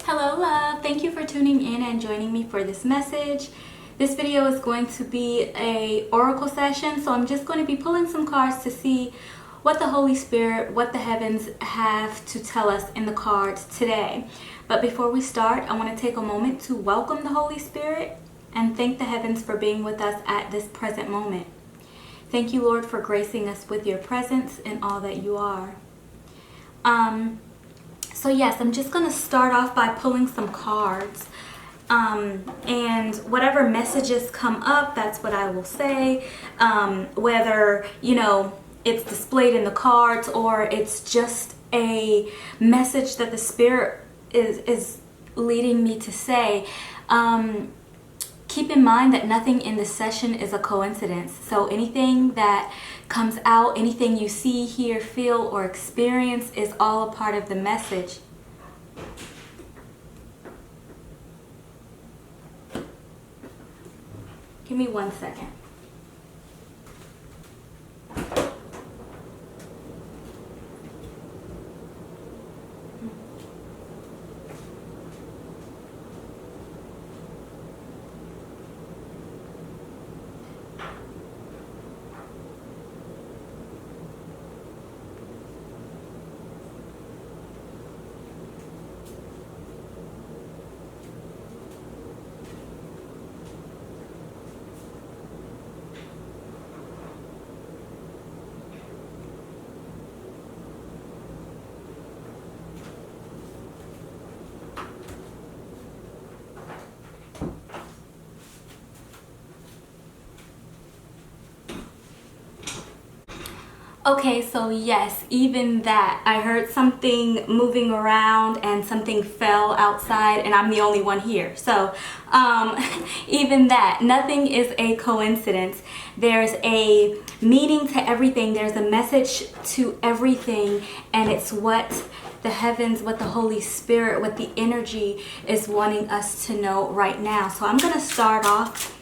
Hello love, thank you for tuning in and joining me for this message. This video is going to be a oracle session, so I'm just going to be pulling some cards to see what the Holy Spirit, what the heavens have to tell us in the cards today. But before we start, I want to take a moment to welcome the Holy Spirit and thank the heavens for being with us at this present moment. Thank you, Lord, for gracing us with your presence and all that you are. So yes, I'm just going to start off by pulling some cards. And whatever messages come up, that's what I will say. Whether, it's displayed in the cards or it's just a message that the Spirit is leading me to say. Keep in mind that nothing in this session is a coincidence. So anything that comes out, anything you see, hear, feel, or experience is all a part of the message. Give me 1 second. Okay, so yes, even that. I heard something moving around and something fell outside and I'm the only one here. So even that, nothing is a coincidence. There's a meaning to everything. There's a message to everything, and it's what the heavens, what the Holy Spirit, what the energy is wanting us to know right now. So I'm going to start off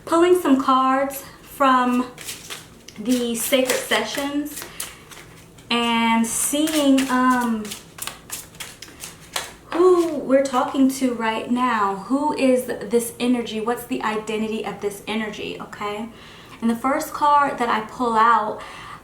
pulling some cards from the sacred sessions and seeing who we're talking to right now. Who is this energy? What's the identity of this energy? Okay, and the first card that I pull out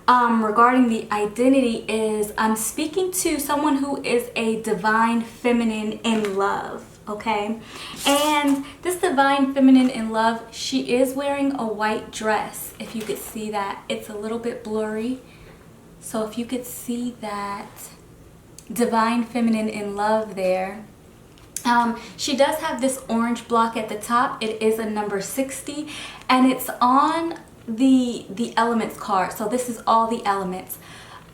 regarding the identity is I'm speaking to someone who is a divine feminine in love. Okay, and this divine feminine in love, she is wearing a white dress. If you could see that, it's a little bit blurry. So if you could see that divine feminine in love there. She does have this orange block at the top. It is a number 60, and it's on the elements card. So this is all the elements: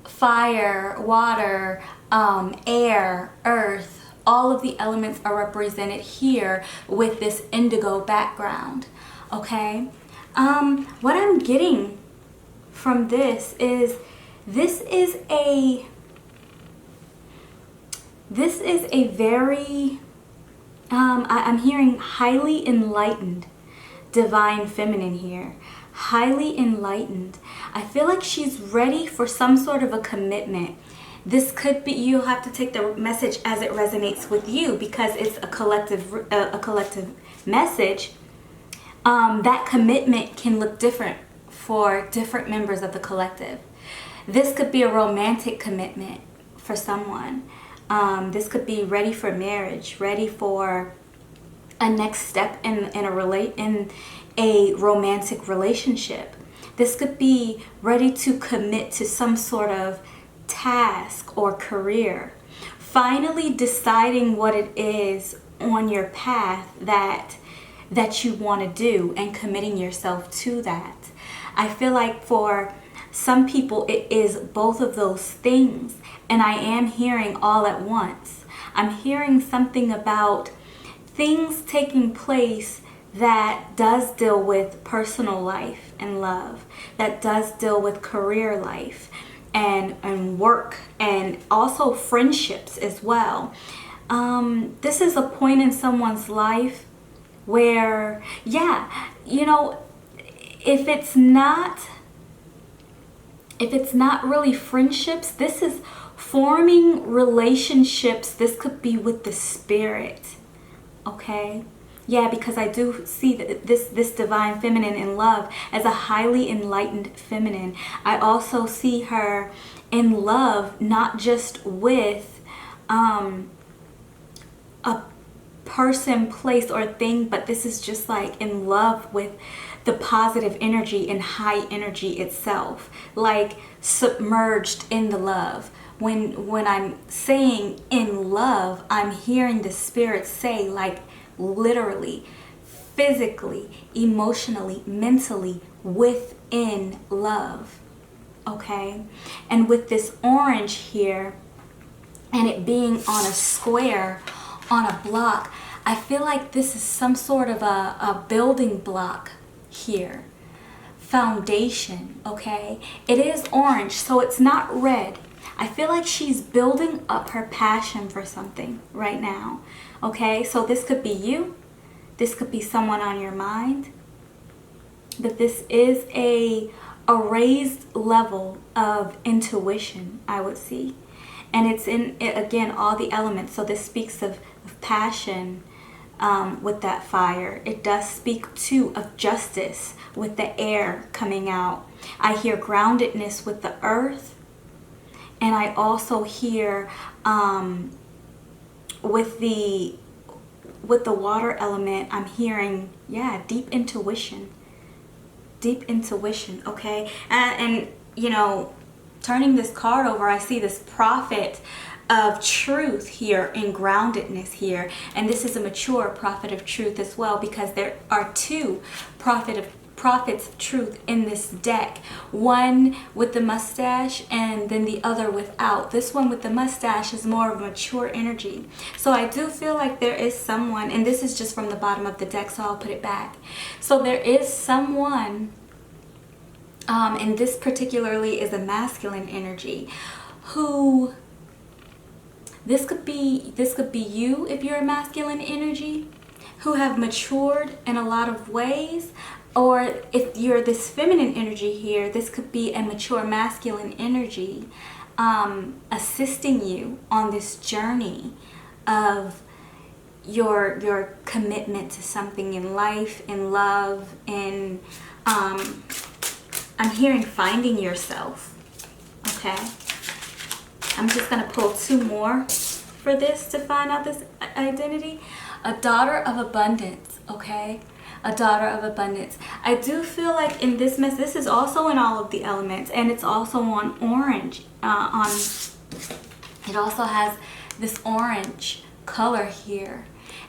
fire, water, air, earth. All of the elements are represented here with this indigo background. Okay, what I'm getting from this is a very I'm hearing highly enlightened divine feminine here. Highly enlightened. I feel like she's ready for some sort of a commitment. This could be, you'll have to take the message as it resonates with you, because it's a collective message. That commitment can look different for different members of the collective. This could be a romantic commitment for someone. This could be ready for marriage, ready for a next step in a romantic relationship. This could be ready to commit to some sort of task or career, finally deciding what it is on your path that you want to do and committing yourself to that. I feel like for some people it is both of those things, and I am hearing all at once. I'm hearing something about things taking place that does deal with personal life and love, that does deal with career life and work, and also friendships as well. This is a point in someone's life where, if it's not really friendships, this is forming relationships. This could be with the spirit, okay? Yeah, because I do see that this divine feminine in love as a highly enlightened feminine. I also see her in love, not just with a person, place, or thing, but this is just like in love with the positive energy and high energy itself, like submerged in the love. When I'm saying in love, I'm hearing the spirit say, like, literally, physically, emotionally, mentally, within love. Okay? And with this orange here, and it being on a square, on a block, I feel like this is some sort of a building block here. Foundation, okay? It is orange, so it's not red. I feel like she's building up her passion for something right now. Okay, so this could be you. This could be someone on your mind. But this is a raised level of intuition, I would see. And it's in, again, all the elements. So this speaks of passion with that fire. It does speak too of justice with the air coming out. I hear groundedness with the earth. And I also hear with the water element, I'm hearing, yeah, deep intuition. Deep intuition, okay? And you know, turning this card over, I see this prophet of truth here in groundedness here. And this is a mature prophet of truth as well, because there are two prophets of truth in this deck. One with the mustache and then the other without. This one with the mustache is more of a mature energy. So I do feel like there is someone, and this is just from the bottom of the deck, so I'll put it back. So there is someone, and this particularly is a masculine energy, who, this could be you if you're a masculine energy, who have matured in a lot of ways. Or if you're this feminine energy here, this could be a mature masculine energy assisting you on this journey of your commitment to something in life, in love, in I'm hearing finding yourself. Okay, I'm just gonna pull two more for this to find out this identity. A daughter of abundance. Okay, a daughter of abundance. I do feel like in this mess, this is also in all of the elements, and it's also on orange. It also has this orange color here.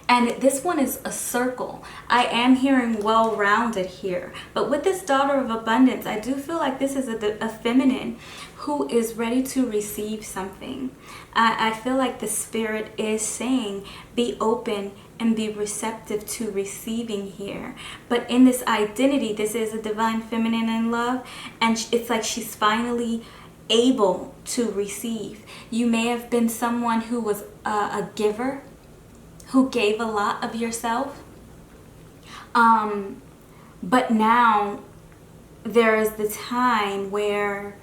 And this one is a circle. I am hearing well-rounded here. But with this daughter of abundance, I do feel like this is a feminine who is ready to receive something. I feel like the spirit is saying, be open and be receptive to receiving here. But in this identity, this is a divine feminine in love, and it's like she's finally able to receive. You may have been someone who was a giver, who gave a lot of yourself, but now there is the time where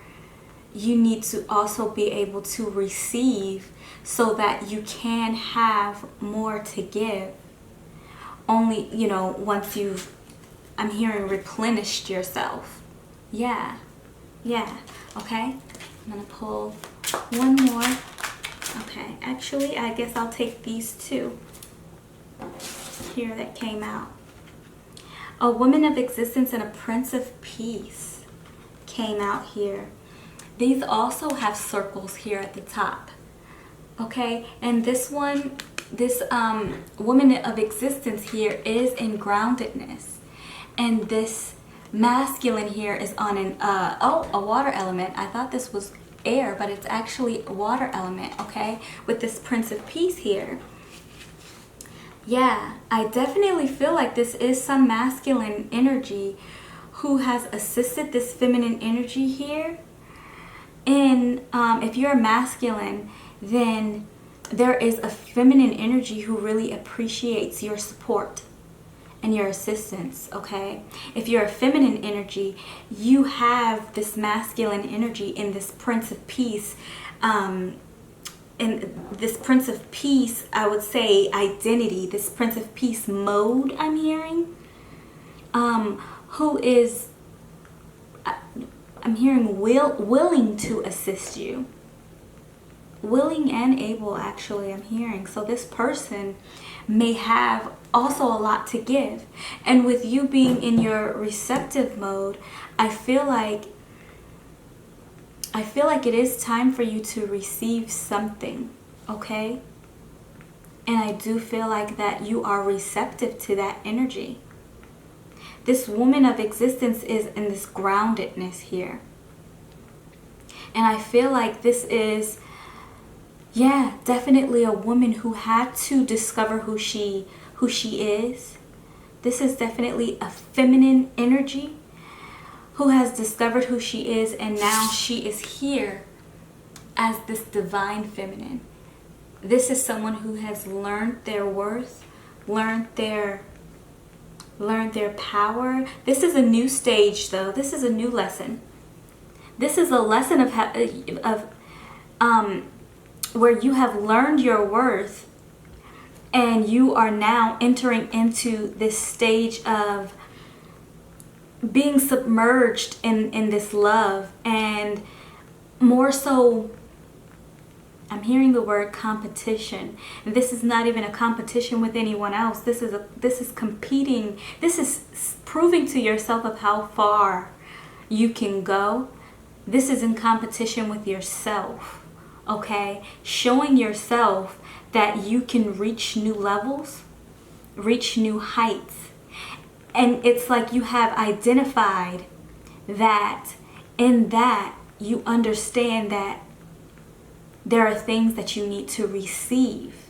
you need to also be able to receive, so that you can have more to give. Only, you know, once you've, I'm hearing, replenished yourself. Yeah, okay. I'm gonna pull one more. Okay, actually, I guess I'll take these two here that came out. A woman of existence and a prince of peace came out here. These also have circles here at the top. Okay, and this one, this woman of existence here is in groundedness, and this masculine here is on an a water element. I thought this was air, but it's actually a water element. Okay, with this prince of peace here. Yeah, I definitely feel like this is some masculine energy who has assisted this feminine energy here. And if you're masculine, then there is a feminine energy who really appreciates your support and your assistance, okay? If you're a feminine energy, you have this masculine energy in this Prince of Peace, in this Prince of Peace, I would say, identity, this Prince of Peace mode I'm hearing, who is, I'm hearing willing to assist you. Willing and able, actually, I'm hearing. So this person may have also a lot to give. And with you being in your receptive mode, I feel like it is time for you to receive something, okay? And I do feel like that you are receptive to that energy. This woman of existence is in this groundedness here. And I feel like this is, yeah, definitely a woman who had to discover who she is. This is definitely a feminine energy who has discovered who she is, and now she is here as this divine feminine. This is someone who has learned their worth, learned their power. This is a new stage, though. This is a new lesson. This is a lesson of where you have learned your worth, and you are now entering into this stage of being submerged in this love. And more so, I'm hearing the word competition. And this is not even a competition with anyone else. This is competing. This is proving to yourself of how far you can go. This is in competition with yourself, okay? Showing yourself that you can reach new levels, reach new heights. And it's like you have identified that in that you understand that there are things that you need to receive.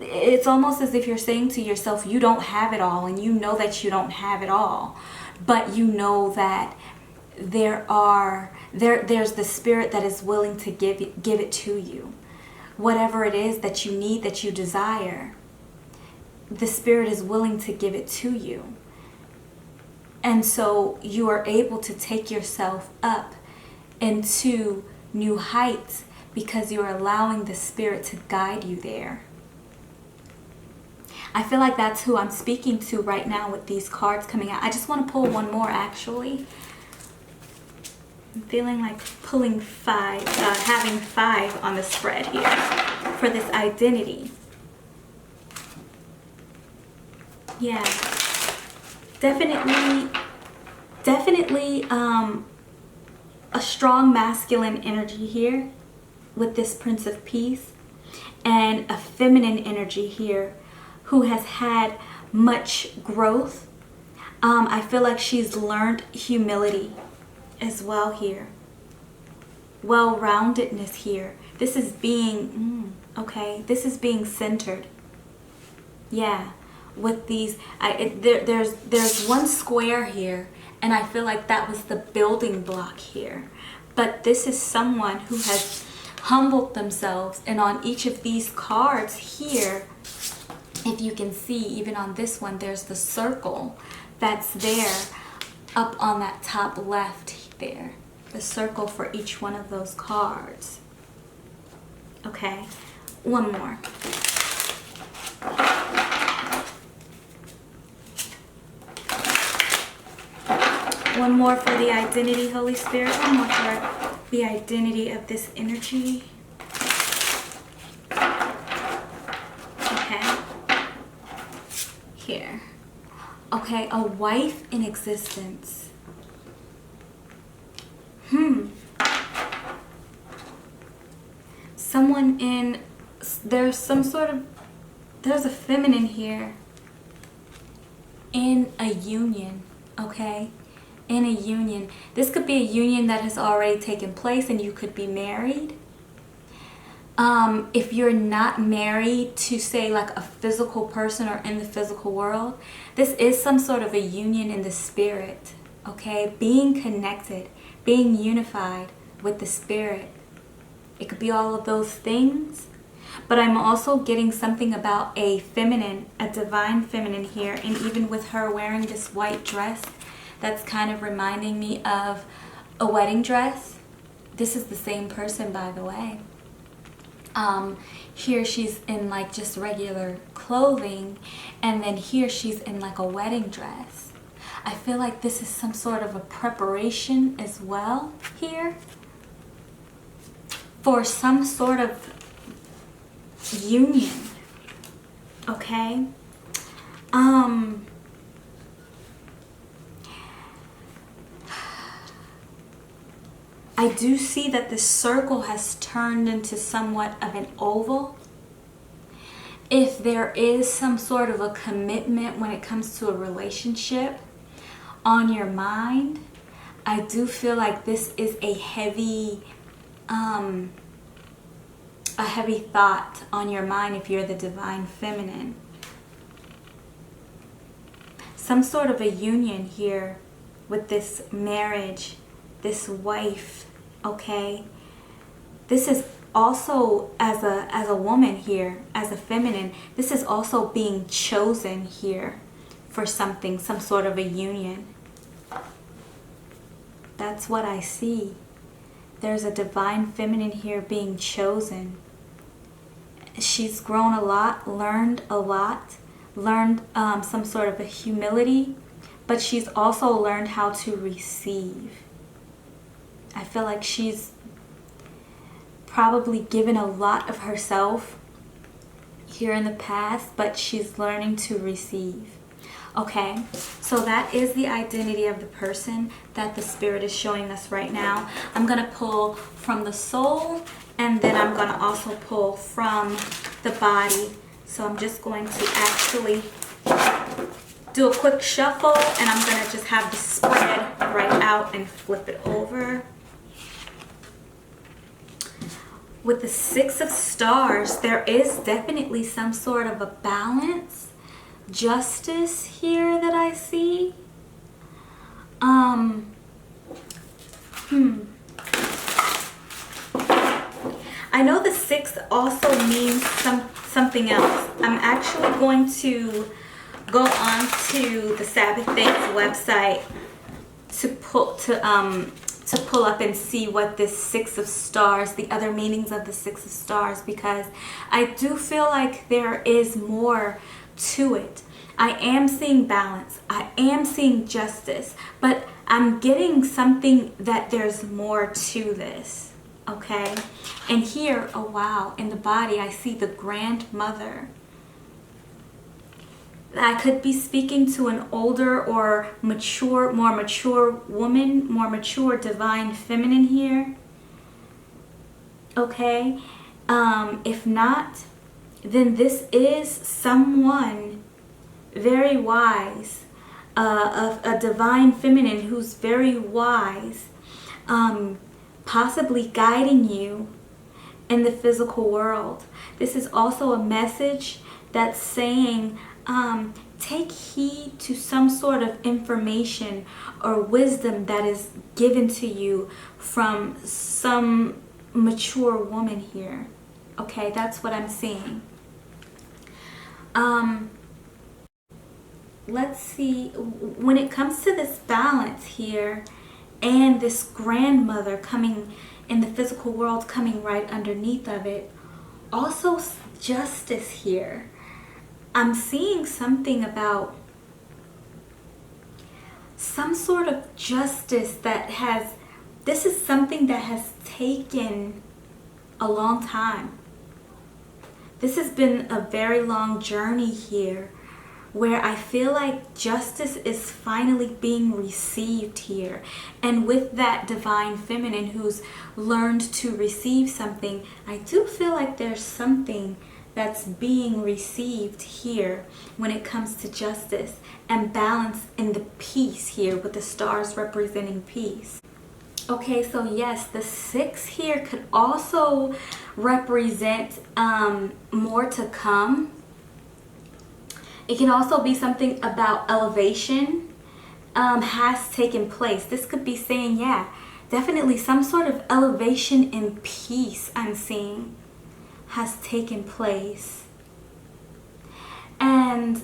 It's almost as if you're saying to yourself, you don't have it all, and you know that you don't have it all, but you know that there's the spirit that is willing to give it to you. Whatever it is that you need, that you desire, the spirit is willing to give it to you. And so you are able to take yourself up into new heights because you're allowing the spirit to guide you there. I feel like that's who I'm speaking to right now with these cards coming out. I just want to pull one more, actually. I'm feeling like pulling five, having 5 on the spread here for this identity. Yeah. Definitely a strong masculine energy here with this Prince of Peace, and a feminine energy here who has had much growth. I feel like she's learned humility as well here. Well-roundedness here. This is being, okay, this is being centered. Yeah. With these, there's one square here, and I feel like that was the building block here. But this is someone who has humbled themselves, and on each of these cards here, if you can see, even on this one, there's the circle that's there up on that top left there. The circle for each one of those cards. Okay, one more. One more for the identity, Holy Spirit. One more for the identity of this energy. Okay. Here. Okay, a wife in existence. Someone in, there's a feminine here in a union, okay? In a union. This could be a union that has already taken place, and you could be married. If you're not married to, say, like a physical person or in the physical world, this is some sort of a union in the spirit, okay? Being connected, being unified with the spirit. It could be all of those things, But I'm also getting something about a feminine, a divine feminine here. And even with her wearing this white dress, that's kind of reminding me of a wedding dress. This is the same person, by the way. Here she's in like just regular clothing, and then here she's in like a wedding dress. I feel like this is some sort of a preparation as well here for some sort of union. Okay? I do see that this circle has turned into somewhat of an oval. If there is some sort of a commitment when it comes to a relationship on your mind, I do feel like this is a heavy thought on your mind if you're the divine feminine. Some sort of a union here with this marriage, this wife, okay? This is also, as a woman here, as a feminine, this is also being chosen here for something, some sort of a union. That's what I see. There's a divine feminine here being chosen. She's grown a lot, learned some sort of a humility, but she's also learned how to receive. I feel like she's probably given a lot of herself here in the past, but she's learning to receive. Okay, so that is the identity of the person that the Spirit is showing us right now. I'm going to pull from the soul, and then I'm going to also pull from the body. So I'm just going to actually do a quick shuffle, and I'm going to just have the spread right out and flip it over. With the Six of Stars, there is definitely some sort of a balance, justice here that I see. I know the 6 also means something else. I'm actually going to go on to the Sabbath Dais website to pull up and see what this 6 of Stars, the other meanings of the 6 of Stars, because I do feel like there is more to it. I am seeing balance. I am seeing justice, but I'm getting something that there's more to this. Okay? And here, oh wow, in the body, I see the grandmother. I could be speaking to an older or mature, more mature woman, more mature divine feminine here. Okay? If not, then this is someone very wise, a divine feminine who's very wise, possibly guiding you in the physical world. This is also a message that's saying, take heed to some sort of information or wisdom that is given to you from some mature woman here. Okay, that's what I'm seeing. Let's see, when it comes to this balance here and this grandmother coming in the physical world, coming right underneath of it, also justice here. I'm seeing something about some sort of justice that has, this is something that has taken a long time. This has been a very long journey here where I feel like justice is finally being received here. And with that divine feminine who's learned to receive something, I do feel like there's something that's being received here when it comes to justice and balance in the peace here with the stars representing peace. Okay, so yes, the 6 here could also represent more to come. It can also be something about elevation has taken place. This could be saying, yeah, definitely some sort of elevation in peace I'm seeing. has taken place. And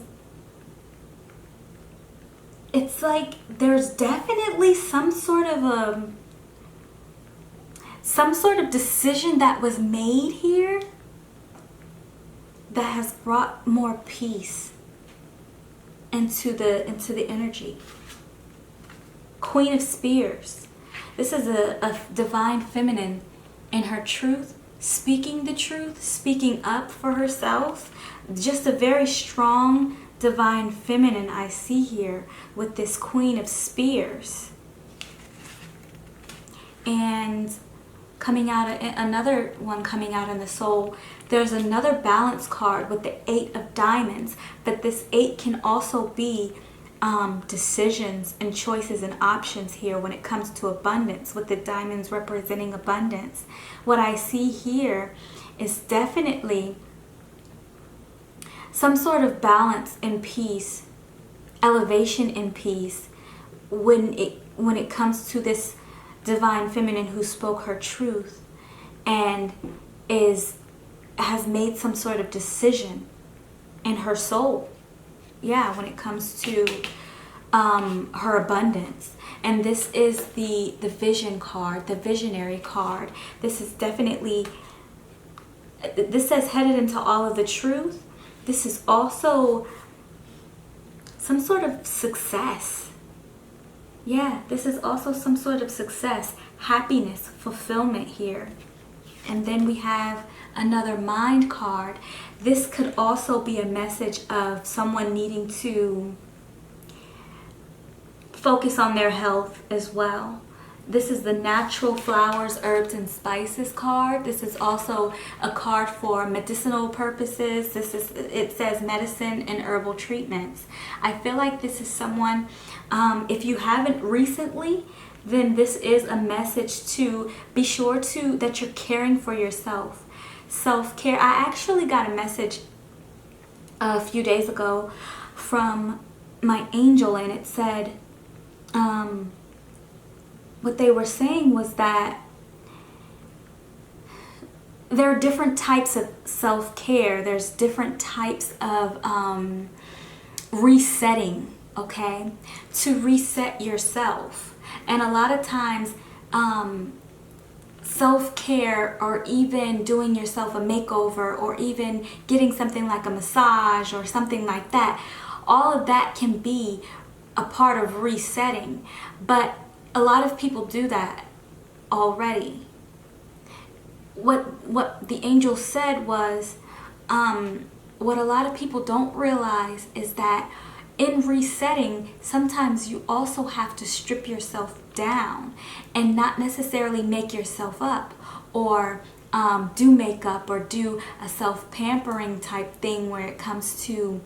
it's like there's definitely some sort of decision that was made here that has brought more peace into the energy. Queen of Spears. This is a divine feminine in her truth, speaking the truth, speaking up for herself. Just a very strong divine feminine I see here with this Queen of Spears. And coming out, another one coming out in the soul, there's another balance card with the 8 of diamonds, but this 8 can also be decisions and choices and options here when it comes to abundance, with the diamonds representing abundance. What I see here is definitely some sort of balance and peace, elevation and peace when it comes to this divine feminine who spoke her truth and has made some sort of decision in her soul. Yeah, when it comes to her abundance. And this is the vision card, the visionary card. This is definitely, this says headed into all of the truth. This is also some sort of success. Yeah, this is also some sort of success, happiness, fulfillment here. And then we have another mind card. This could also be a message of someone needing to focus on their health as well. This is the natural flowers, herbs, and spices card. This is also a card for medicinal purposes. It says medicine and herbal treatments. I feel like this is someone, if you haven't recently, then this is a message to be sure that you're caring for yourself. Self-care. I actually got a message a few days ago from my angel, and it said, what they were saying was that there are different types of self-care. There's different types of resetting, okay? To reset yourself. And a lot of times, self-care, or even doing yourself a makeover, or even getting something like a massage or something like that, all of that can be a part of resetting. But a lot of people do that already. What the angel said was, what a lot of people don't realize is that in resetting, sometimes you also have to strip yourself down and not necessarily make yourself up, or do makeup, or do a self-pampering type thing where it comes to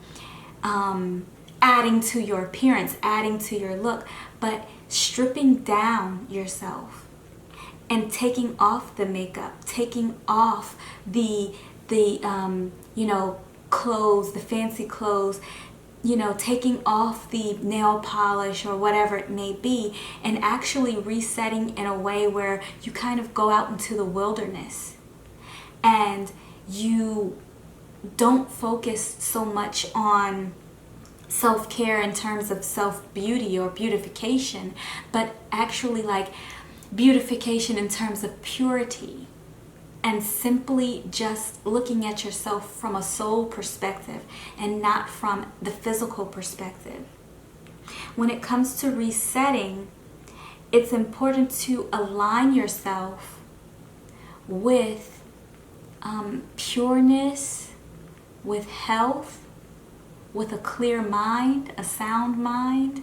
adding to your appearance, adding to your look, but stripping down yourself and taking off the makeup, taking off the clothes, the fancy clothes, taking off the nail polish or whatever it may be, and actually resetting in a way where you kind of go out into the wilderness and you don't focus so much on self-care in terms of self-beauty or beautification, but actually like beautification in terms of purity, and simply just looking at yourself from a soul perspective and not from the physical perspective. When it comes to resetting, it's important to align yourself with pureness, with health, with a clear mind, a sound mind,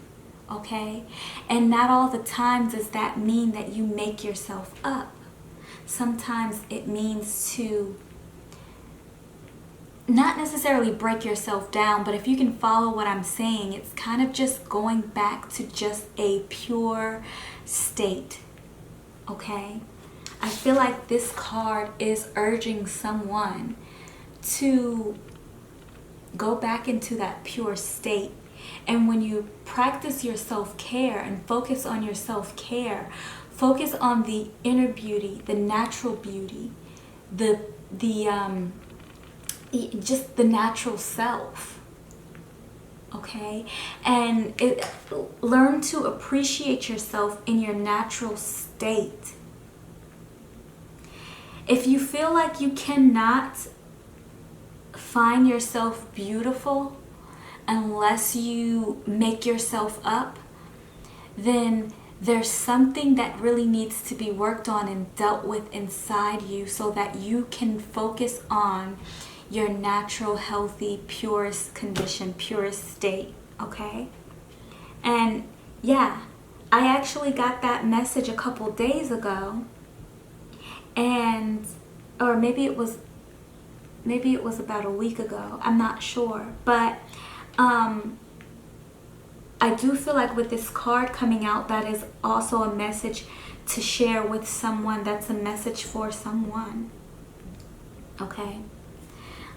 okay? And not all the times does that mean that you make yourself up. Sometimes it means to not necessarily break yourself down, but if you can follow what I'm saying, it's kind of just going back to just a pure state, okay? I feel like this card is urging someone to go back into that pure state. And when you practice your self-care and focus on your self-care, focus on the inner beauty, the natural beauty, just the natural self. Okay? And learn to appreciate yourself in your natural state. If you feel like you cannot find yourself beautiful unless you make yourself up, then there's something that really needs to be worked on and dealt with inside you so that you can focus on your natural, healthy, purest condition, purest state, okay? And yeah, I actually got that message a couple days ago, and or maybe it was about a week ago, I'm not sure, but I do feel like with this card coming out, that is also a message to share with someone. That's a message for someone. Okay.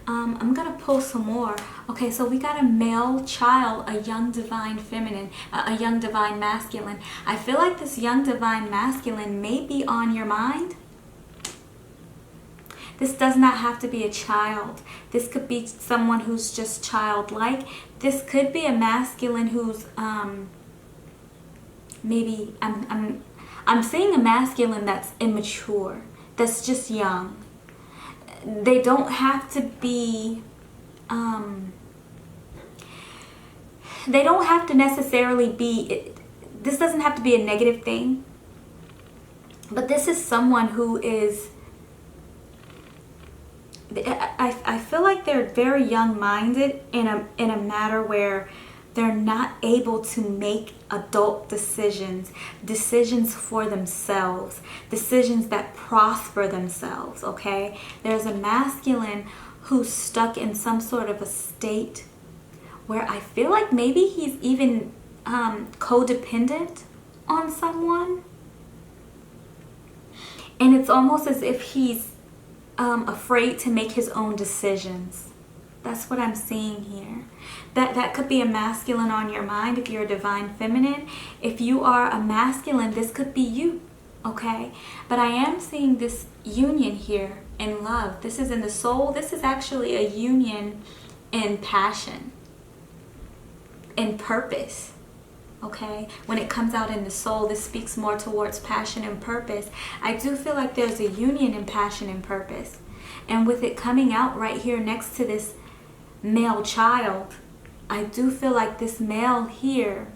I'm going to pull some more. Okay, so we got a male child, a young divine feminine, a young divine masculine. I feel like this young divine masculine may be on your mind. This does not have to be a child. This could be someone who's just childlike. This could be a masculine who's maybe I'm seeing a masculine that's immature, that's just young. They don't have to be they don't have to necessarily be, this doesn't have to be a negative thing, but this is someone who is, I feel like they're very young-minded in a matter where they're not able to make adult decisions for themselves, decisions that prosper themselves, okay? There's a masculine who's stuck in some sort of a state where I feel like maybe he's even codependent on someone. And it's almost as if he's afraid to make his own decisions. That's what I'm seeing here. That could be a masculine on your mind if you're a divine feminine. If you are a masculine, this could be you, okay? But I am seeing this union here in love. This is in the soul. This is actually a union in passion, in purpose, okay? When it comes out in the soul, this speaks more towards passion and purpose. I do feel like there's a union in passion and purpose. And with it coming out right here next to this male child, I do feel like this male here,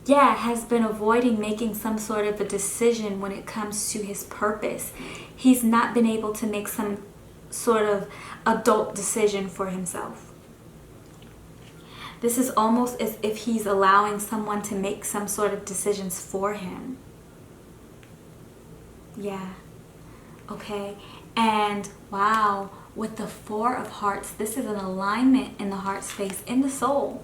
yeah, has been avoiding making some sort of a decision when it comes to his purpose. He's not been able to make some sort of adult decision for himself. This is almost as if he's allowing someone to make some sort of decisions for him. Yeah. Okay. And wow, with the Four of Hearts, this is an alignment in the heart space, in the soul,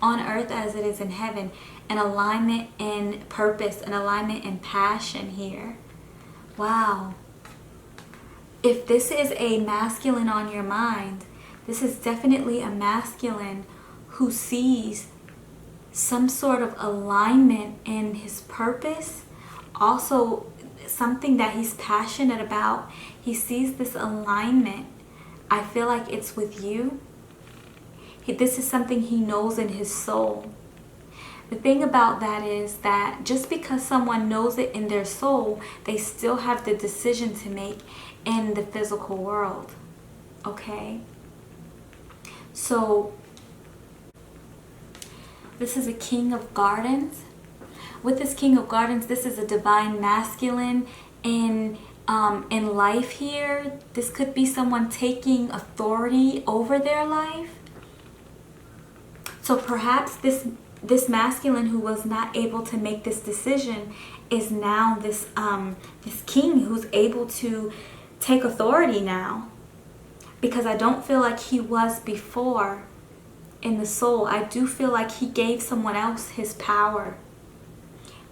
on earth as it is in heaven, an alignment in purpose, an alignment in passion here. Wow. If this is a masculine on your mind, this is definitely a masculine who sees some sort of alignment in his purpose, also something that he's passionate about. He sees this alignment. I feel like it's with you. This is something he knows in his soul. The thing about that is that just because someone knows it in their soul, they still have the decision to make in the physical world. Okay? So, this is a King of Gardens. With this King of Gardens, this is a divine masculine in life here. This could be someone taking authority over their life. So perhaps this masculine who was not able to make this decision is now this king who's able to take authority now. Because I don't feel like he was before in the soul. I do feel like he gave someone else his power.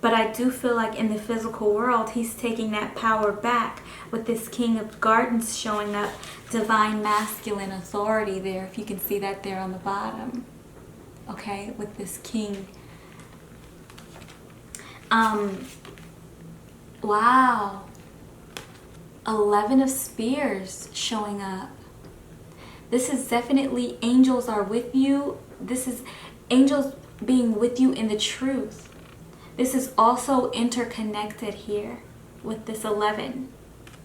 But I do feel like in the physical world, he's taking that power back with this King of Gardens showing up, divine masculine authority there, if you can see that there on the bottom. Okay, with this king. Wow. 11 of Spears showing up. This is definitely angels are with you. This is angels being with you in the truth. This is also interconnected here with this 11.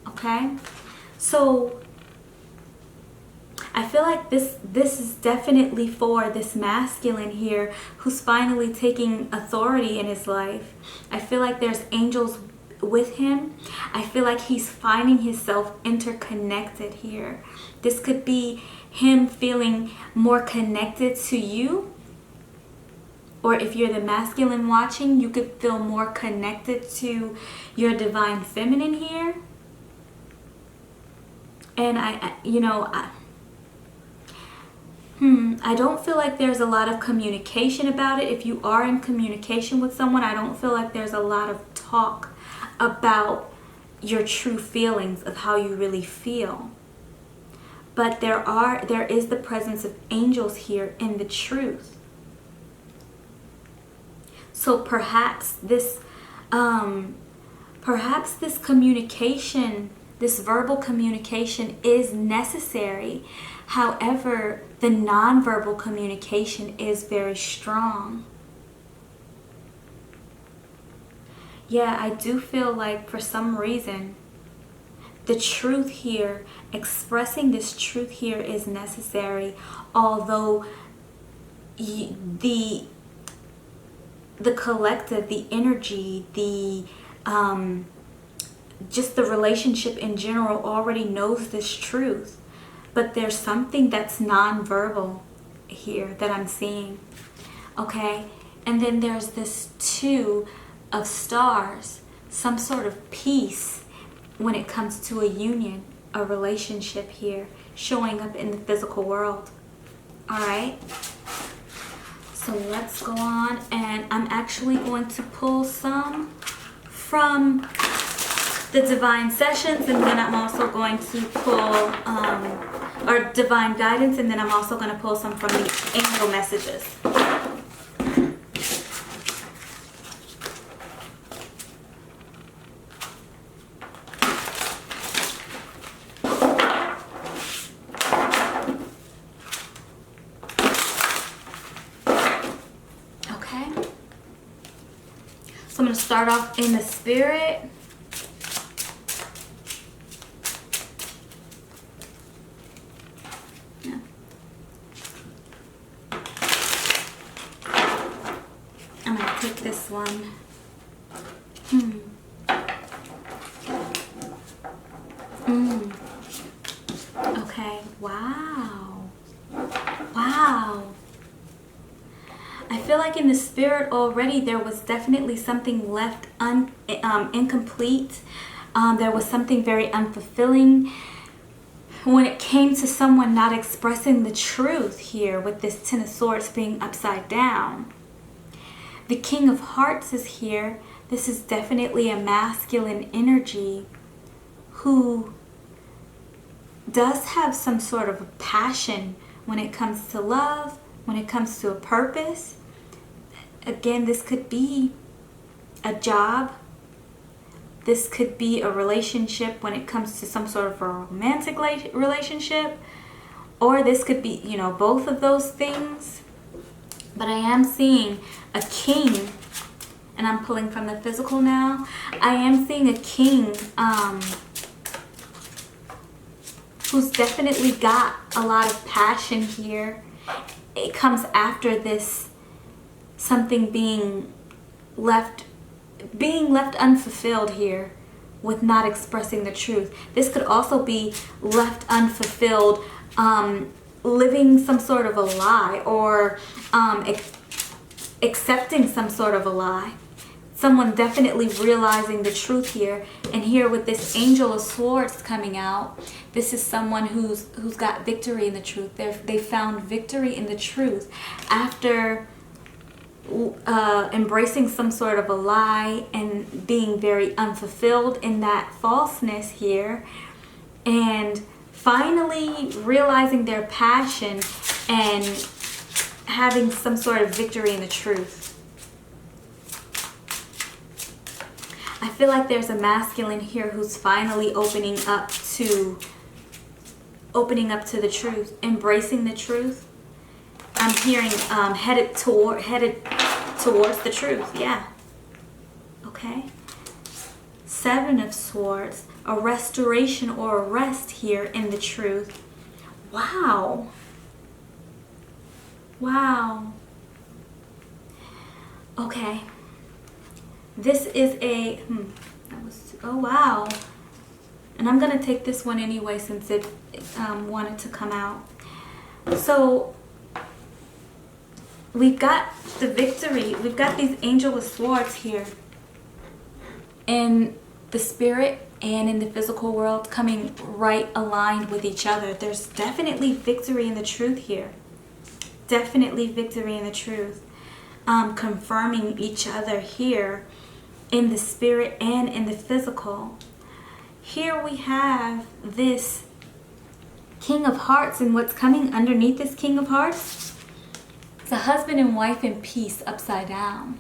Okay? So I feel like this is definitely for this masculine here who's finally taking authority in his life. I feel like there's angels with him. I feel like he's finding himself interconnected here. This could be him feeling more connected to you. Or if you're the masculine watching, you could feel more connected to your divine feminine here. And I don't feel like there's a lot of communication about it. If you are in communication with someone, I don't feel like there's a lot of talk about your true feelings of how you really feel. But there is the presence of angels here in the truth. So perhaps this communication, this verbal communication is necessary. However, the nonverbal communication is very strong. Yeah, I do feel like for some reason, the truth here, expressing this truth here is necessary. Although the collective, the energy, just the relationship in general already knows this truth. But there's something that's nonverbal here that I'm seeing. Okay? And then there's this 2 of stars, some sort of peace when it comes to a union, a relationship here, showing up in the physical world. All right? So let's go on, and I'm actually going to pull some from the divine sessions, and then I'm also going to pull or divine guidance, and then I'm also going to pull some from the angel messages. So I'm going to start off in the spirit. Yeah. I'm going to pick this one. Okay. Wow. Wow. I feel like in the spirit already there was definitely something left incomplete. There was something very unfulfilling when it came to someone not expressing the truth here with this 10 of Swords being upside down. The King of Hearts is here. This is definitely a masculine energy who does have some sort of a passion when it comes to love, when it comes to a purpose. Again, this could be a job. This could be a relationship when it comes to some sort of a romantic relationship. Or this could be, both of those things. But I am seeing a king, and I'm pulling from the physical now. I am seeing a king who's definitely got a lot of passion here. It comes after this, something being left unfulfilled here with not expressing the truth. This could also be left unfulfilled, living some sort of a lie, or accepting some sort of a lie. Someone definitely realizing the truth here. And here with this Angel of Swords coming out, this is someone who's got victory in the truth. They found victory in the truth after embracing some sort of a lie and being very unfulfilled in that falseness here, and finally realizing their passion and having some sort of victory in the truth. I feel like there's a masculine here who's finally opening up to the truth, embracing the truth. I'm hearing headed towards the truth. Yeah. Okay. 7 of Swords, a restoration or a rest here in the truth. Wow. Wow. Okay. This is a, oh wow. And I'm going to take this one anyway since it wanted to come out. So we've got the victory. We've got these Angel of Swords here in the spirit and in the physical world coming right aligned with each other. There's definitely victory in the truth here. Definitely victory in the truth. Confirming each other here in the spirit and in the physical. Here we have this King of Hearts, and what's coming underneath this King of Hearts? It's a husband and wife in peace upside down.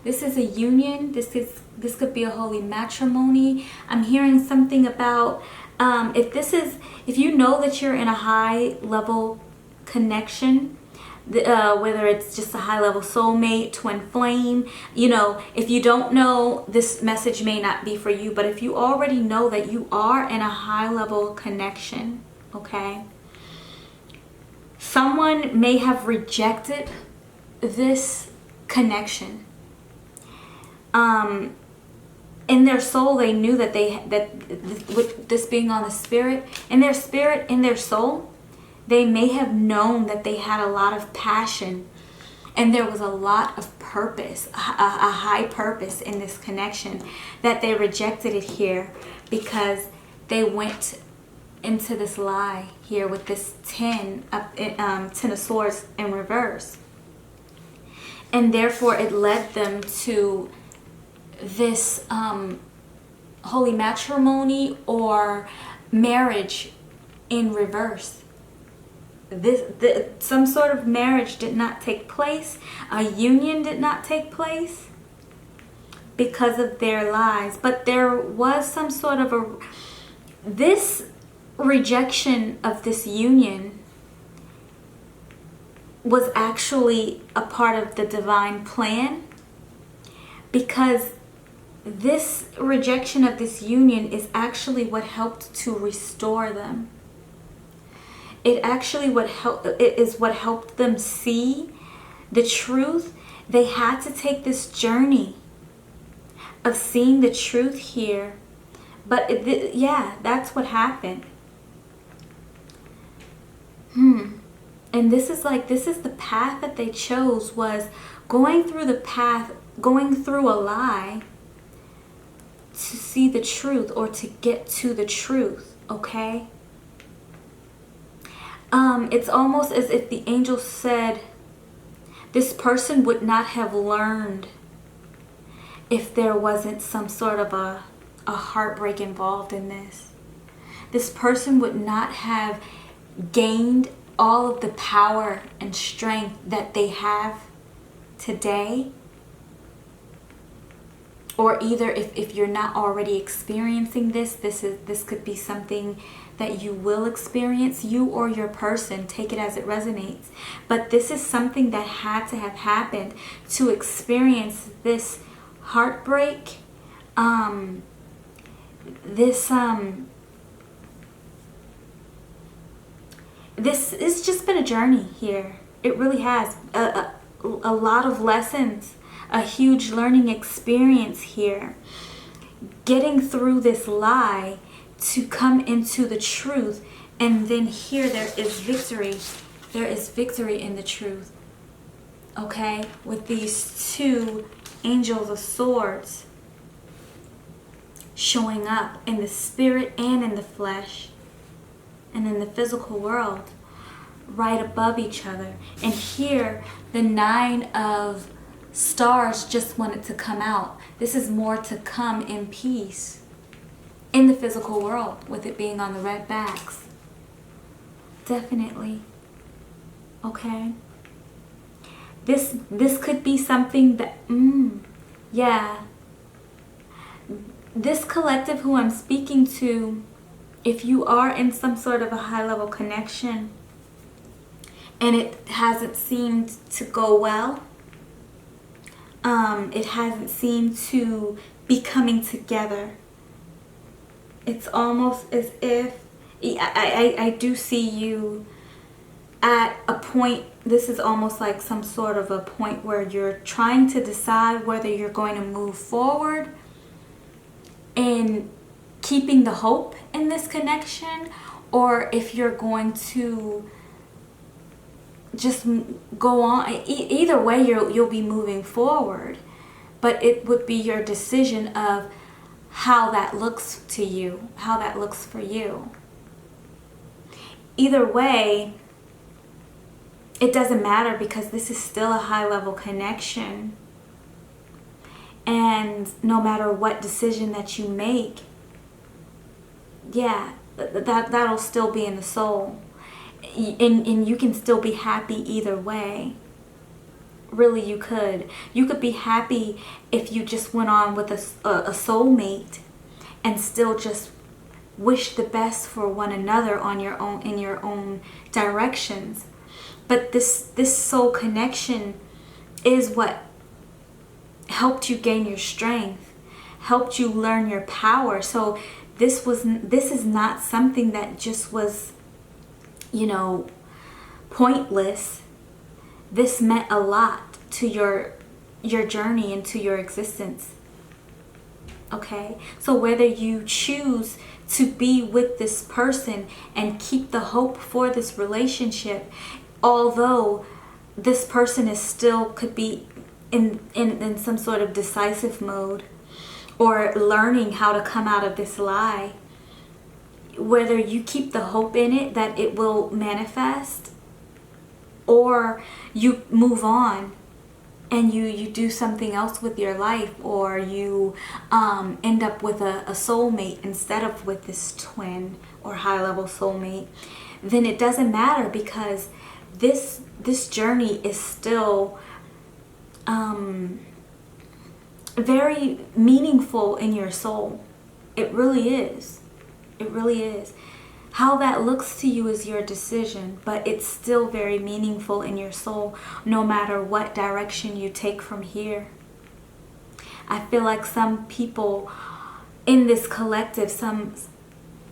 This is a union. This could be a holy matrimony. I'm hearing something about if you know that you're in a high level connection, whether it's just a high level soulmate, twin flame, if you don't know, this message may not be for you, but if you already know that you are in a high level connection, okay, someone may have rejected this connection. In their soul, they knew that with this being on the spirit, in their soul, they may have known that they had a lot of passion and there was a lot of purpose, a high purpose in this connection, that they rejected it here because they went into this lie here with this 10 of Swords in reverse. And therefore it led them to this holy matrimony or marriage in reverse. Some sort of marriage did not take place. A union did not take place because of their lies. But there was some sort of this rejection of this union was actually a part of the divine plan, because this rejection of this union is actually what helped to restore them. It is what helped them see the truth. They had to take this journey of seeing the truth here. But that's what happened. And this is the path that they chose, was going through a lie to see the truth or to get to the truth, okay? It's almost as if the angel said this person would not have learned if there wasn't some sort of a heartbreak involved in this. This person would not have gained all of the power and strength that they have today. Or either if you're not already experiencing this could be something that you will experience, you or your person, take it as it resonates. But this is something that had to have happened to experience this heartbreak, this it's just been a journey here. It really has. A lot of lessons, a huge learning experience here. Getting through this lie to come into the truth, and then here there is victory. There is victory in the truth. Okay? With these 2 Angels of Swords showing up in the spirit and in the flesh and in the physical world right above each other. And here the 9 of Stars just wanted to come out. This is more to come in peace in the physical world, with it being on the red backs. Definitely. Okay? This could be something that, yeah. This collective who I'm speaking to, if you are in some sort of a high-level connection and it hasn't seemed to go well, it hasn't seemed to be coming together. It's almost as if I do see you at a point. This is almost like some sort of a point where you're trying to decide whether you're going to move forward in keeping the hope in this connection, or if you're going to just go on. Either way, you'll be moving forward, but it would be your decision of how that looks to you, how that looks for you. Either way, it doesn't matter, because this is still a high-level connection. And no matter what decision that you make, yeah, that'll still be in the soul. And you can still be happy either way. Really, you could. You could be happy if you just went on with a soulmate and still just wish the best for one another on your own, in your own directions. But this soul connection is what helped you gain your strength, helped you learn your power. So this is not something that just was, pointless. This meant a lot to your journey and to your existence. Okay? So whether you choose to be with this person and keep the hope for this relationship, although this person is still could be in some sort of decisive mode or learning how to come out of this lie, whether you keep the hope in it that it will manifest, or you move on and you do something else with your life, or you end up with a soulmate instead of with this twin or high-level soulmate, then it doesn't matter, because this journey is still very meaningful in your soul. It really is. It really is. How that looks to you is your decision, but it's still very meaningful in your soul, no matter what direction you take from here. I feel like some people in this collective, some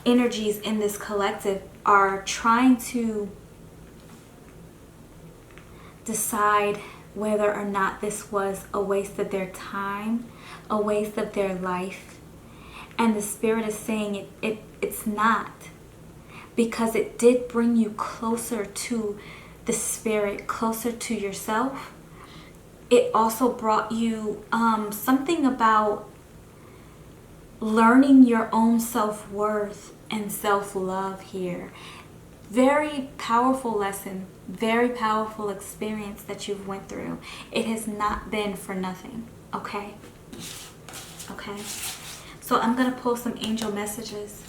energies in this collective are trying to decide whether or not this was a waste of their time, a waste of their life. And the Spirit is saying it's not, because it did bring you closer to the Spirit, closer to yourself. It also brought you something about learning your own self-worth and self-love here. Very powerful lesson, very powerful experience that you've went through. It has not been for nothing, okay? Okay? So I'm going to pull some angel messages.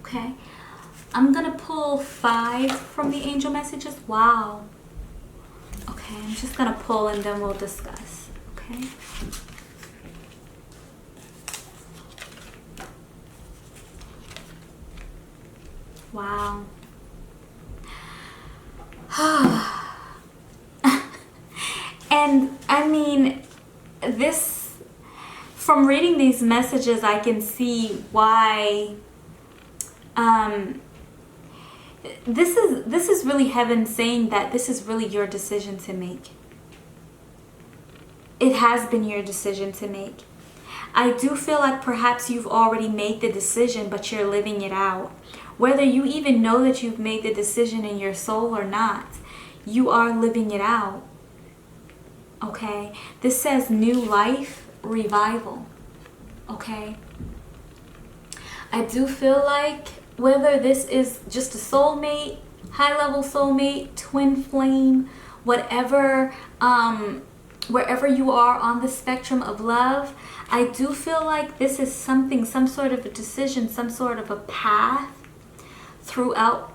Okay, I'm gonna pull 5 from the angel messages. Wow. Okay, I'm just gonna pull and then we'll discuss. Okay. Wow. And I mean, from reading these messages, I can see why this is really heaven saying that this is really your decision to make. It has been your decision to make. I do feel like perhaps you've already made the decision, but you're living it out. Whether you even know that you've made the decision in your soul or not, you are living it out. Okay? This says new life, revival. Okay? I do feel like whether this is just a soulmate, high level soulmate, twin flame, whatever, wherever you are on the spectrum of love, I do feel like this is something, some sort of a decision, some sort of a path throughout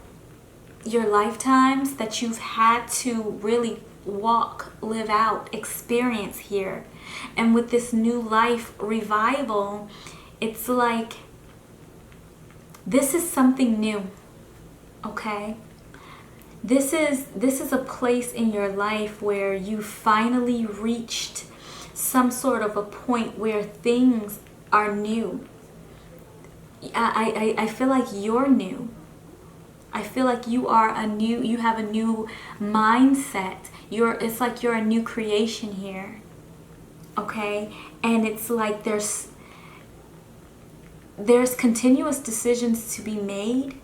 your lifetimes that you've had to really walk, live out, experience here. And with this new life revival, it's like this is something new, okay? This is a place in your life where you finally reached some sort of a point where things are new. I feel like you're new. I feel like you have a new mindset. It's like you're a new creation here. Okay? And it's like there's continuous decisions to be made.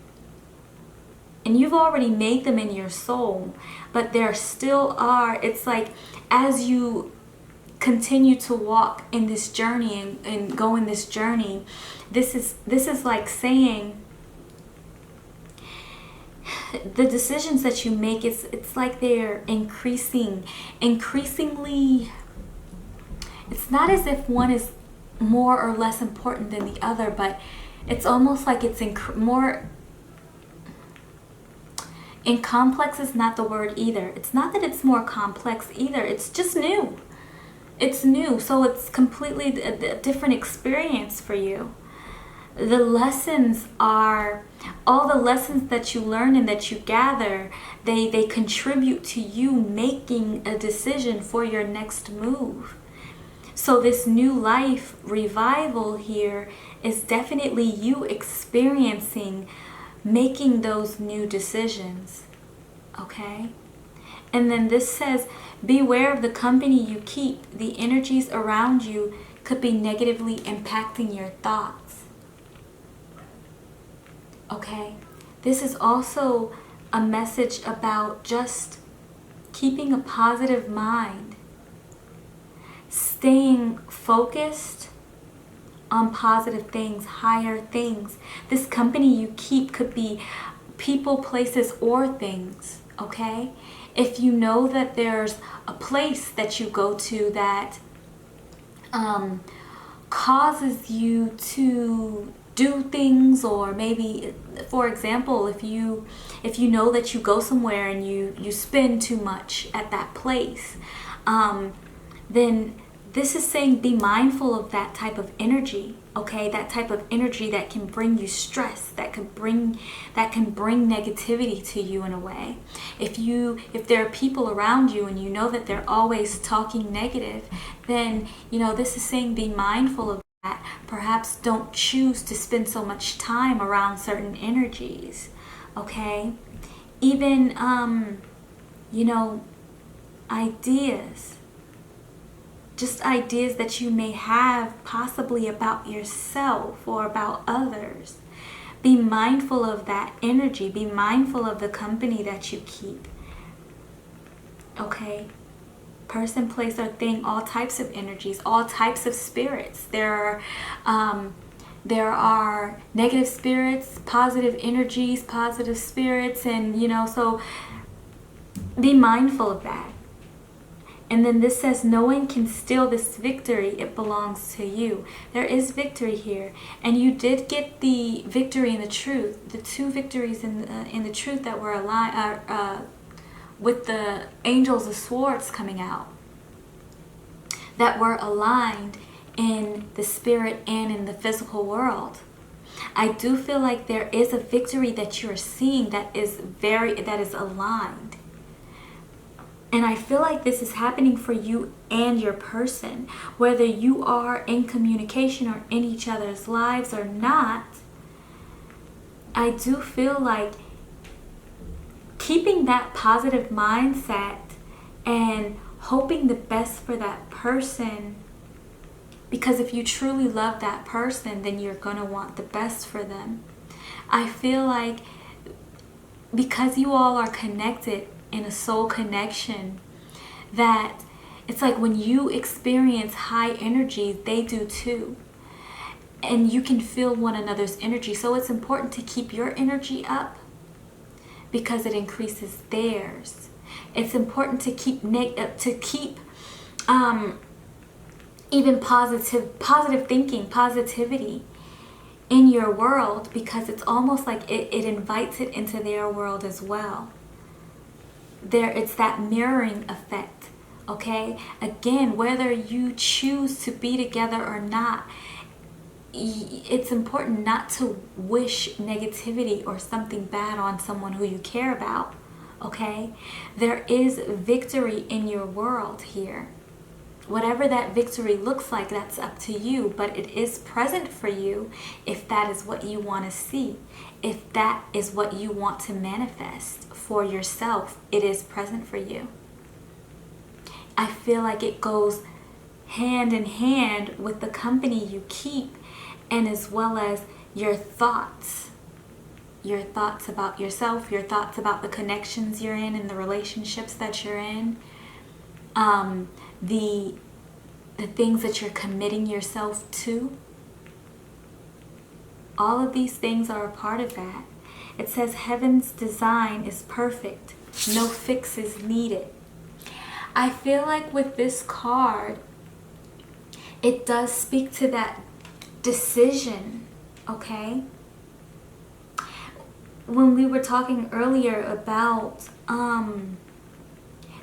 And you've already made them in your soul, but there still are, it's like as you continue to walk in this journey and go in this journey, this is like saying the decisions that you make, it's like they're increasingly, it's not as if one is more or less important than the other, but it's almost like it's more in complex is not the word either. It's not that it's more complex either. It's just new. It's new. So it's completely a different experience for you. The lessons are, all the lessons that you learn and that you gather, they contribute to you making a decision for your next move. So this new life revival here is definitely you experiencing making those new decisions, okay? And then this says, beware of the company you keep. The energies around you could be negatively impacting your thoughts, okay? This is also a message about just keeping a positive mind, staying focused on positive things, higher things. This company you keep could be people, places, or things, okay? If you know that there's a place that you go to that causes you to do things, or maybe, for example, if you know that you go somewhere and you spend too much at that place, then this is saying be mindful of that type of energy, okay? That type of energy that can bring you stress, that can bring negativity to you in a way. If there are people around you and you know that they're always talking negative, then this is saying be mindful of that. Perhaps don't choose to spend so much time around certain energies, okay? Even ideas. Just ideas that you may have possibly about yourself or about others. Be mindful of that energy. Be mindful of the company that you keep. Okay? Person, place, or thing, all types of energies, all types of spirits. There are negative spirits, positive energies, positive spirits, and so be mindful of that. And then this says, no one can steal this victory. It belongs to you. There is victory here. And you did get the victory in the truth. The two victories in the truth that were aligned with the angels of swords coming out. That were aligned in the spirit and in the physical world. I do feel like there is a victory that you're seeing that is aligned. And I feel like this is happening for you and your person. Whether you are in communication or in each other's lives or not, I do feel like keeping that positive mindset and hoping the best for that person. Because if you truly love that person, then you're going to want the best for them. I feel like because you all are connected in a soul connection, that it's like when you experience high energy, they do too. And you can feel one another's energy. So it's important to keep your energy up because it increases theirs. It's important to keep even positive thinking, positivity in your world, because it's almost like it invites it into their world as well. It's that mirroring effect, okay? Again, whether you choose to be together or not, it's important not to wish negativity or something bad on someone who you care about, okay? There is victory in your world here. Whatever that victory looks like, that's up to you, but it is present for you if that is what you want to see. If that is what you want to manifest for yourself, it is present for you. I feel like it goes hand in hand with the company you keep, and as well as your thoughts about yourself, your thoughts about the connections you're in and the relationships that you're in, the things that you're committing yourself to. All of these things are a part of that. It says heaven's design is perfect. No fixes needed. I feel like with this card, it does speak to that decision, okay? When we were talking earlier about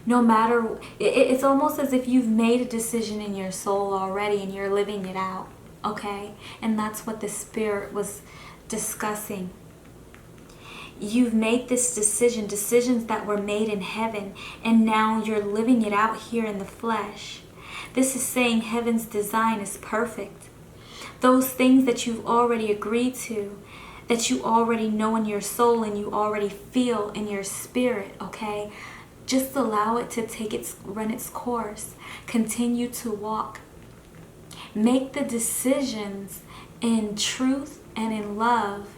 no matter, it's almost as if you've made a decision in your soul already and you're living it out, okay? And that's what the Spirit was discussing. You've made this decision, decisions that were made in heaven, and now you're living it out here in the flesh. This is saying heaven's design is perfect. Those things that you've already agreed to, that you already know in your soul and you already feel in your spirit, okay? Just allow it to run its course. Continue to walk. Make the decisions in truth and in love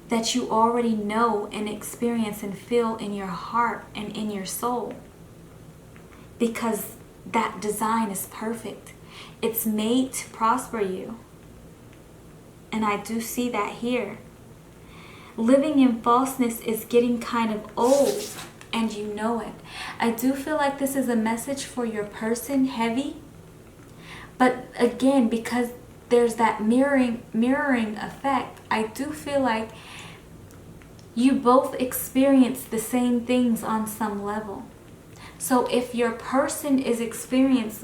that you already know and experience and feel in your heart and in your soul. Because that design is perfect. It's made to prosper you. And I do see that here. Living in falseness is getting kind of old, and you know it. I do feel like this is a message for your person, heavy. But again, because there's that mirroring effect, I do feel like you both experience the same things on some level. So if your person is experiencing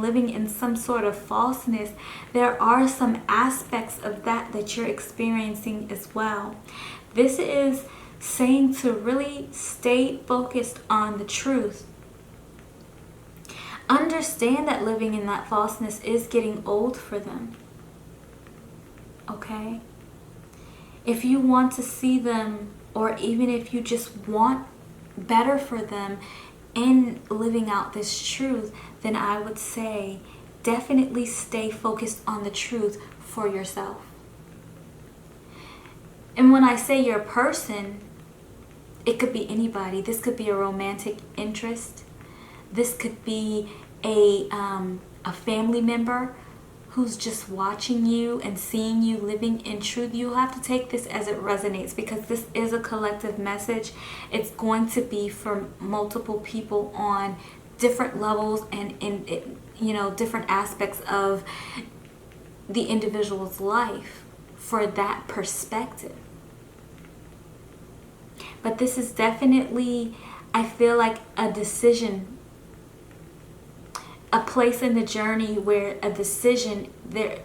living in some sort of falseness, there are some aspects of that you're experiencing as well. This is saying to really stay focused on the truth. Understand that living in that falseness is getting old for them. Okay? If you want to see them, or even if you just want better for them in living out this truth, then I would say definitely stay focused on the truth for yourself. And when I say your person, it could be anybody. This could be a romantic interest. This could be a family member who's just watching you and seeing you living in truth. You have to take this as it resonates, because this is a collective message. It's going to be for multiple people on different levels and in different aspects of the individual's life for that perspective. But this is definitely, I feel like, a decision, a place in the journey where a decision there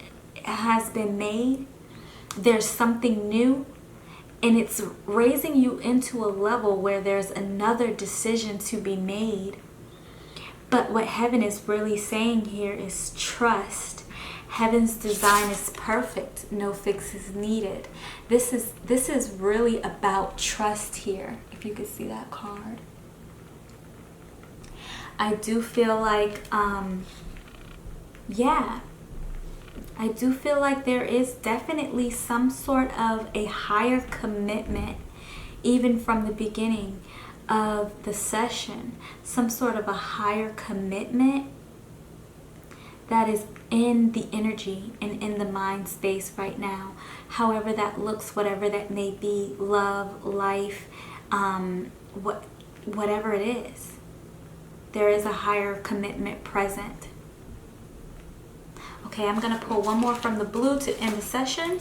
has been made. There's something new, and it's raising you into a level where there's another decision to be made. But what heaven is really saying here is trust. Heaven's design is perfect. No fixes needed. This is really about trust here, if you could see that card. I do feel like, I do feel like there is definitely some sort of a higher commitment, even from the beginning of the session, some sort of a higher commitment that is in the energy and in the mind space right now. However that looks, whatever that may be, love, life, whatever it is, there is a higher commitment present. Okay, I'm going to pull one more from the blue to end the session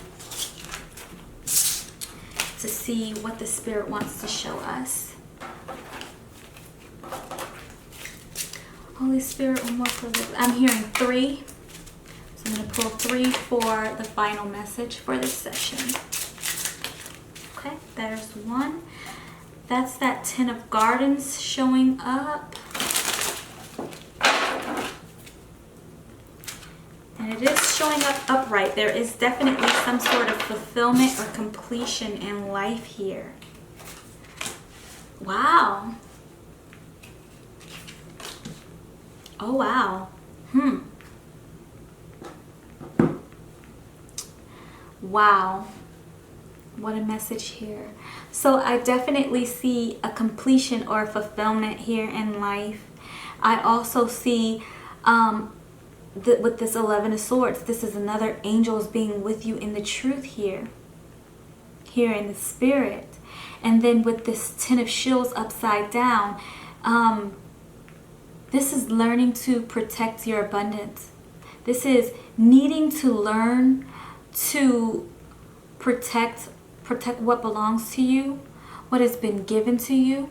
to see what the Spirit wants to show us. Holy Spirit, one more for this. I'm hearing 3. So I'm going to pull 3 for the final message for this session. Okay, there's 1. That's that 10 of Gardens showing up. And it is showing up upright. There is definitely some sort of fulfillment or completion in life here. Wow. Oh, wow. Wow. What a message here. So I definitely see a completion or fulfillment here in life. I also see with this 11 of Swords, this is another angels being with you in the truth here in the Spirit. And then with this 10 of Shields upside down, this is learning to protect your abundance. This is needing to learn to protect what belongs to you, what has been given to you.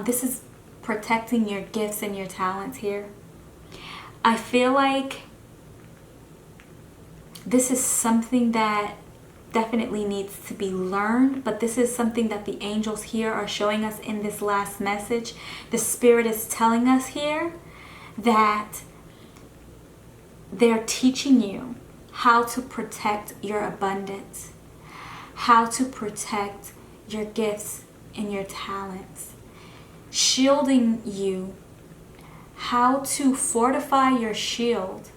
This is protecting your gifts and your talents here. I feel like this is something that definitely needs to be learned, but this is something that the angels here are showing us in this last message. The Spirit is telling us here that they're teaching you how to protect your abundance, how to protect your gifts and your talents, shielding you, how to fortify your shield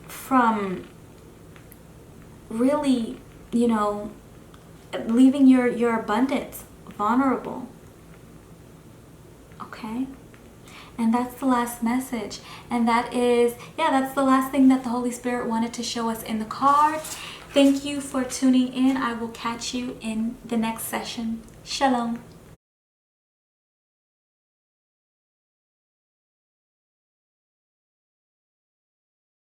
from really, leaving your abundance vulnerable. Okay? And that's the last message. And that is, that's the last thing that the Holy Spirit wanted to show us in the cards. Thank you for tuning in. I will catch you in the next session. Shalom.